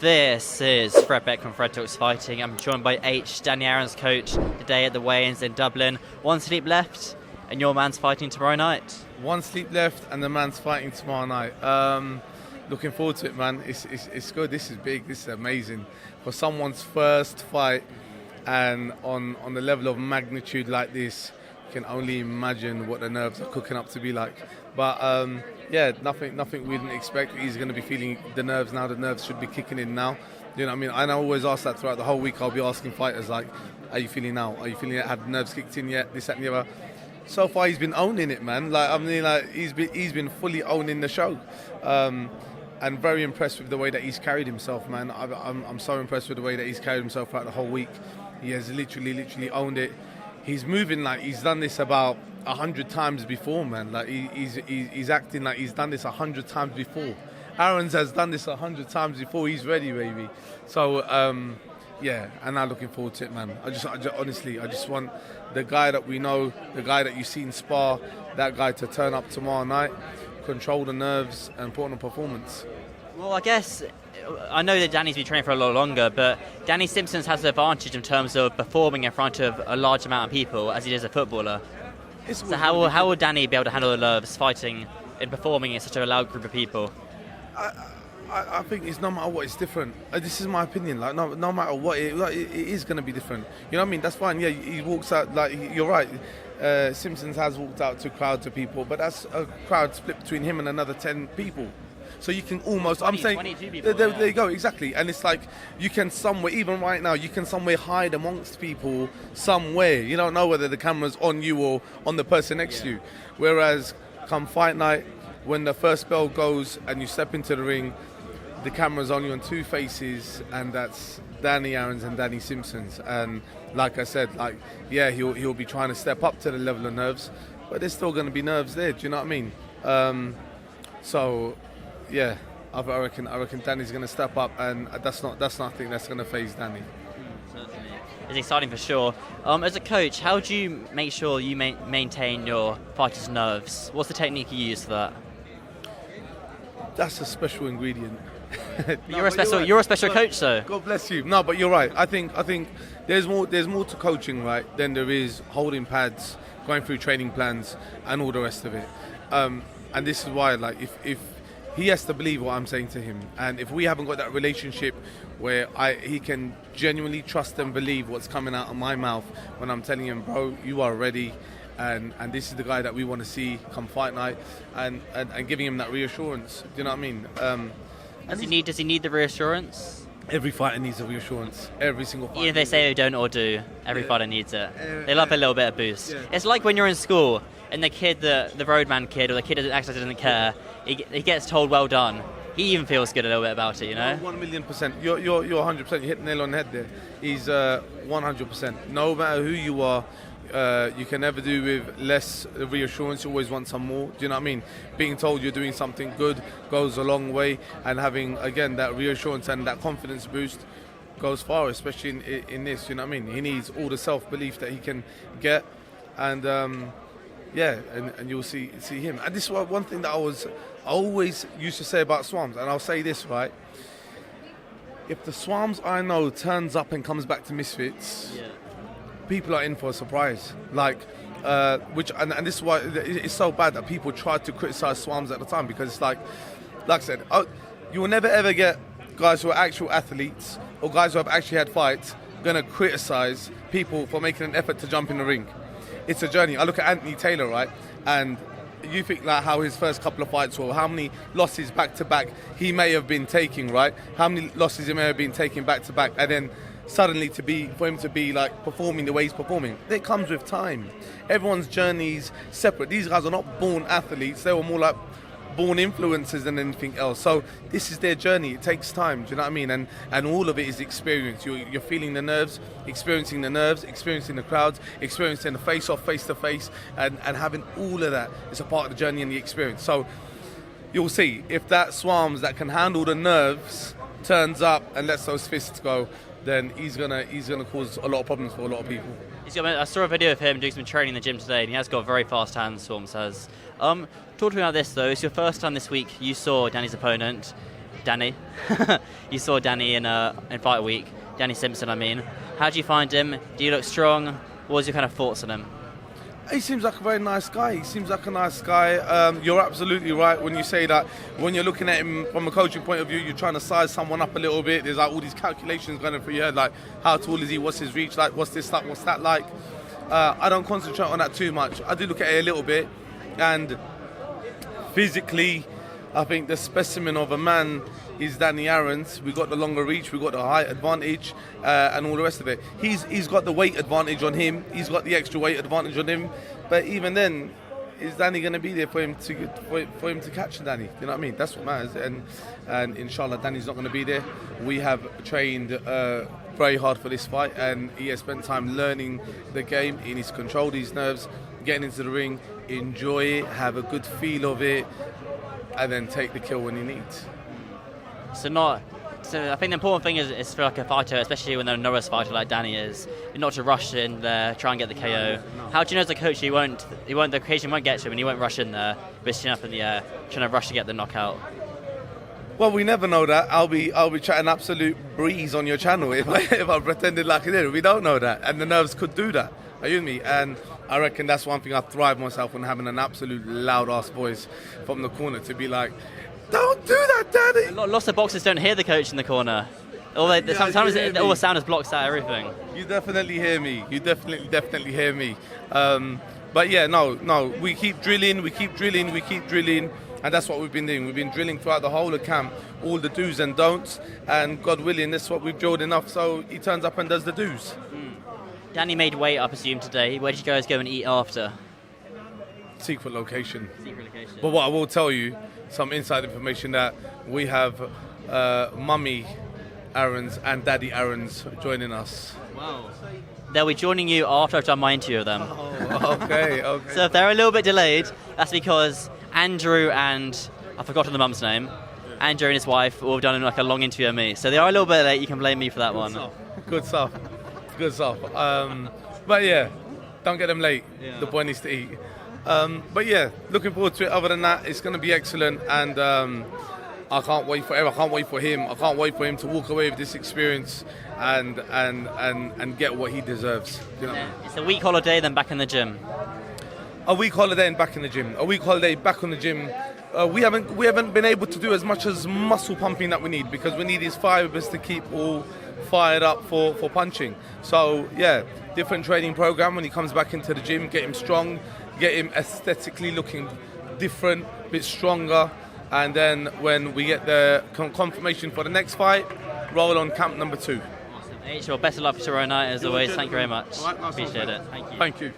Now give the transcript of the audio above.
This is Fred Beck from Fred Talks Fighting. I'm joined by Danny Arrons, coach, today at the weigh-ins in Dublin. One sleep left, and your man's fighting tomorrow night. One sleep left, and the man's fighting tomorrow night. Looking forward to it, man. It's good. This is big. This is amazing. For someone's first fight, and on the level of magnitude like this, you can only imagine what the nerves are cooking up to be like. But nothing we didn't expect. He's going to be feeling the nerves now. The nerves should be kicking in now. You know what I mean? And I always ask that throughout the whole week. I'll be asking fighters like, "Are you feeling now? Are you feeling it? Have the nerves kicked in yet? This, that, and the other." So far, he's been owning it, man. He's been fully owning the show. And very impressed with the way that he's carried himself, man. I'm so impressed with the way that he's carried himself throughout the whole week. He has literally owned it. He's moving like he's done this about 100 times before, man. Like he's acting like he's done this 100 times before. Arrons has done this 100 times before. He's ready, baby. So and I'm looking forward to it, man. I just honestly want the guy that we know, the guy that you've seen spar, that guy to turn up tomorrow night, control the nerves and put on a performance. Well, I know that Danny's been training for a lot longer, but Danny Simpson has the advantage in terms of performing in front of a large amount of people as he is a footballer. So how will Danny be able to handle the nerves fighting and performing in such a loud group of people? I think it's no matter what, it's different. This is my opinion. Like no matter what, it is going to be different. You know what I mean? That's fine. Yeah, he walks out. Like you're right. Simpsons has walked out to crowds of people, but that's a crowd split between him and another 10 people. So you can almost, 22 people, there you go, exactly. And it's like you can somewhere, even right now, you can somewhere hide amongst people somewhere. You don't know whether the camera's on you or on the person next to you. Whereas come fight night, when the first bell goes and you step into the ring, the camera's on you on two faces, and that's Danny Arrons and Danny Simpsons. And like I said, he'll be trying to step up to the level of nerves, but there's still going to be nerves there. Do you know what I mean? I reckon Danny's going to step up, and that's nothing that's going to faze Danny. Certainly, it's exciting for sure. As a coach, how do you make sure you maintain your fighters' nerves? What's the technique you use for that? That's a special ingredient. You're a special coach, though. God bless you. No, but you're right. I think there's more to coaching, right, than there is holding pads, going through training plans, and all the rest of it. And this is why, like, if he has to believe what I'm saying to him, and if we haven't got that relationship where he can genuinely trust and believe what's coming out of my mouth when I'm telling him, bro, you are ready, and this is the guy that we want to see come fight night, and giving him that reassurance. Do you know what I mean? Does he need the reassurance? Every fighter needs a reassurance. Every single fighter. Even if they say they don't or do, every fighter needs it. They love a little bit of boost. Yeah. It's like when you're in school and the kid, the roadman kid, or the kid that actually doesn't care, he gets told well done. He even feels good a little bit about it, you know? 1,000,000%. You're 100%. You hit the nail on the head there. He's 100%. No matter who you are, you can never do with less reassurance. You always want some more. Do you know what I mean? Being told you're doing something good goes a long way, and having, again, that reassurance and that confidence boost goes far, especially in this. You know what I mean? He needs all the self-belief that he can get, and and you'll see him. And this is one thing that I always used to say about Swams, and I'll say this, right? If the Swams I know turns up and comes back to Misfits, people are in for a surprise. Like, and this is why it's so bad that people try to criticize Swams at the time, because it's like I said, you will never ever get guys who are actual athletes or guys who have actually had fights gonna criticize people for making an effort to jump in the ring. It's a journey. I look at Anthony Taylor, right, and you think like how his first couple of fights were, how many losses back to back he may have been taking, right? How many losses he may have been taking back to back, and then suddenly for him to be like performing the way he's performing. It comes with time. Everyone's journey's separate. These guys are not born athletes. They were more like born influencers than anything else. So this is their journey. It takes time. Do you know what I mean? And all of it is experience. You're feeling the nerves, experiencing the crowds, experiencing the face-off, face-to-face, and having all of that is a part of the journey and the experience. So you'll see if that Swams that can handle the nerves turns up and lets those fists go, then he's gonna cause a lot of problems for a lot of people. I saw a video of him doing some training in the gym today, and he has got very fast hands, Swams has. Talk to me about this though. It's your first time this week you saw Danny's opponent. Danny. You saw Danny in Fight Week. Danny Simpson, I mean. How do you find him? Do you look strong? What was your kind of thoughts on him? He seems like a very nice guy. You're absolutely right when you say that. When you're looking at him from a coaching point of view, you're trying to size someone up a little bit. There's like all these calculations going through your head, like how tall is he, what's his reach like, what's this like, what's that like. I don't concentrate on that too much. I do look at it a little bit, and physically, I think the specimen of a man is Danny Arrons. We got the longer reach, we got the height advantage, and all the rest of it. He's got the weight advantage on him. He's got the extra weight advantage on him. But even then, is Danny going to be there for him to catch Danny? You know what I mean? That's what matters. And inshallah, Danny's not going to be there. We have trained very hard for this fight, and he has spent time learning the game. He needs to control these nerves, getting into the ring, enjoy it, have a good feel of it, and then take the kill when he needs. So I think the important thing is for like a fighter, especially when they're a novice fighter like Danny is, not to rush in there, try and get the KO. No. How do you know as a coach the occasion won't get to him and he won't rush in there, with his chin up in the air, trying to rush to get the knockout? Well, we never know that. I'll be chatting absolute breeze on your channel if I pretended like I did. We don't know that, and the nerves could do that. Are you with me? And I reckon that's one thing I thrive myself on, having an absolute loud ass voice from the corner to be like, "Don't do that, Daddy." Lots of boxers don't hear the coach in the corner. Sometimes all the sound is blocked out everything. You definitely hear me. You definitely hear me. But yeah, no. We keep drilling. And that's what we've been doing. We've been drilling throughout the whole of camp, all the do's and don'ts. And God willing, that's what we've drilled enough so he turns up and does the do's. Danny made weight, I presume, today. Where did you guys go and eat after? Secret location. But what I will tell you, some inside information that we have Mummy Arrons and Daddy Arrons joining us. Wow. They'll be joining you after I've done my interview with them. Oh, okay. So if they're a little bit delayed, that's because Andrew and I've forgotten the mum's name. Andrew and his wife all have done like a long interview of me. So they are a little bit late. You can blame me for that one. Good stuff. But yeah, don't get them late. Yeah. The boy needs to eat. But yeah, looking forward to it. Other than that, it's going to be excellent, and I can't wait forever. I can't wait for him. I can't wait for him to walk away with this experience and get what he deserves. You know? Yeah. It's a week holiday, then back in the gym. A week holiday and back in the gym. A week holiday, back on the gym. We haven't been able to do as much as muscle pumping that we need, because we need his fibers to keep all fired up for punching. So yeah, different training program when he comes back into the gym. Get him strong, get him aesthetically looking different, a bit stronger, and then when we get the confirmation for the next fight, roll on camp number 2. Awesome. H, well, best of luck for tomorrow night as always. Thank you very much. All right, nice. Appreciate it. Thank you. Thank you.